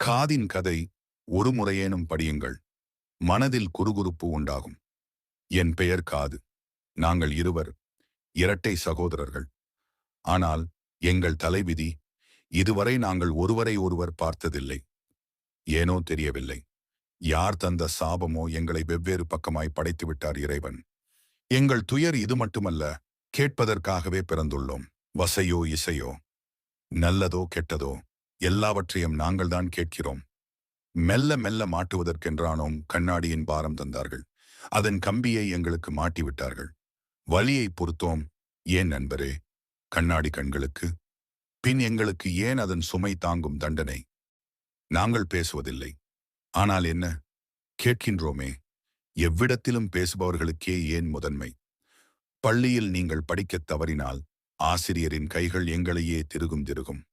காதின் கதை ஒரு முறையேனும் படியுங்கள். மனதில் குறுகுறுப்பு உண்டாகும். என் பெயர் காது. நாங்கள் இருவர் இரட்டை சகோதரர்கள். ஆனால் எங்கள் தலைவிதி, இதுவரை நாங்கள் ஒருவரை ஒருவர் பார்த்ததில்லை. ஏனோ தெரியவில்லை. யார் தந்த சாபமோ எங்களை வெவ்வேறு பக்கமாய் படைத்து விட்டார் இறைவன். எங்கள் துயர் இது மட்டுமல்ல, கேட்பதற்காகவே பிறந்துள்ளோம். வசையோ இசையோ, நல்லதோ கெட்டதோ, எல்லாவற்றையும் நாங்கள்தான் கேட்கிறோம். மெல்ல மெல்ல மாட்டுவதற்கென்றானோம் கண்ணாடியின் பாரம் தந்தார்கள். அதன் கம்பியை எங்களுக்கு மாட்டிவிட்டார்கள். வலியை பொறுத்தோம். ஏன் நண்பரே, கண்ணாடி கண்களுக்கு பின் எங்களுக்கு ஏன் அதன் சுமை தாங்கும் தண்டனை? நாங்கள் பேசுவதில்லை. ஆனால் என்ன, கேட்கின்றோமே. எவ்விடத்திலும் பேசுபவர்களுக்கே ஏன் முதன்மை? பள்ளியில் நீங்கள் படிக்கத் தவறினால் ஆசிரியரின் கைகள் எங்களையே திருகும்.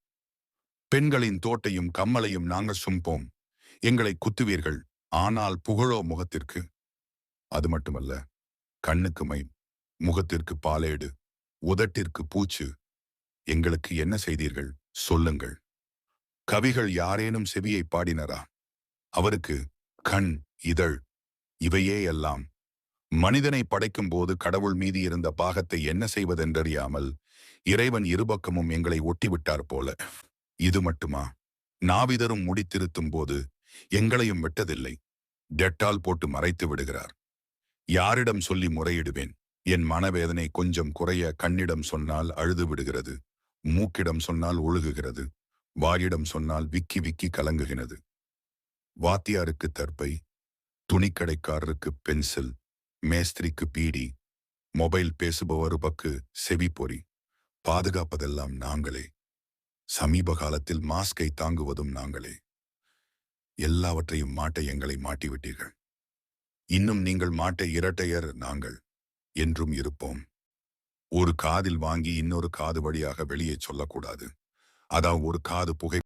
பெண்களின் தோட்டையும் கம்மலையும் நாங்கள் சும்போம். எங்களை குத்துவீர்கள். ஆனால் புகழோ முகத்திற்கு. அது மட்டுமல்ல, கண்ணுக்கு மை, முகத்திற்கு பாலேடு, உதட்டிற்கு பூச்சு. எங்களுக்கு என்ன செய்தீர்கள் சொல்லுங்கள். கவிகள் யாரேனும் செவியை பாடினரா? அவருக்கு கண், இதழ், இவையே எல்லாம். மனிதனை படைக்கும் போது கடவுள் மீது இருந்த பாகத்தை என்ன செய்வதென்றறியாமல் இறைவன் இருபக்கமும் எங்களை ஒட்டிவிட்டார் போல. இது மட்டுமா? நாவிதரும் முடித்திருத்தும் போது எங்களையும் விட்டதில்லை. டெட்டால் போட்டு மறைத்து விடுகிறார். யாரிடம் சொல்லி முறையிடுவேன்? என் மனவேதனை கொஞ்சம் குறைய கண்ணிடம் சொன்னால் அழுது விடுகிறது. மூக்கிடம் சொன்னால் ஒழுகுகிறது. வாயிடம் சொன்னால் விக்கி விக்கி கலங்குகிறது. வாத்தியாருக்கு தர்பை, துணிக்கடைக்காரருக்கு பென்சில், மேஸ்திரிக்கு பீடி, மொபைல் பேசுபவருக்கு செவிப்பொறி. பாதுகாப்பதெல்லாம் நாங்களே. சமீப காலத்தில் மாஸ்கை தாங்குவதும் நாங்களே. எல்லாவற்றையும் மாட்ட எங்களை மாட்டிவிட்டீர்கள். இன்னும் நீங்கள் மாட்ட இரட்டையர் நாங்கள். என்றும் இருப்போம். ஒரு காதில் வாங்கி இன்னொரு காது வழியாக வெளியே சொல்லக்கூடாது. அதான் ஒரு காது புகை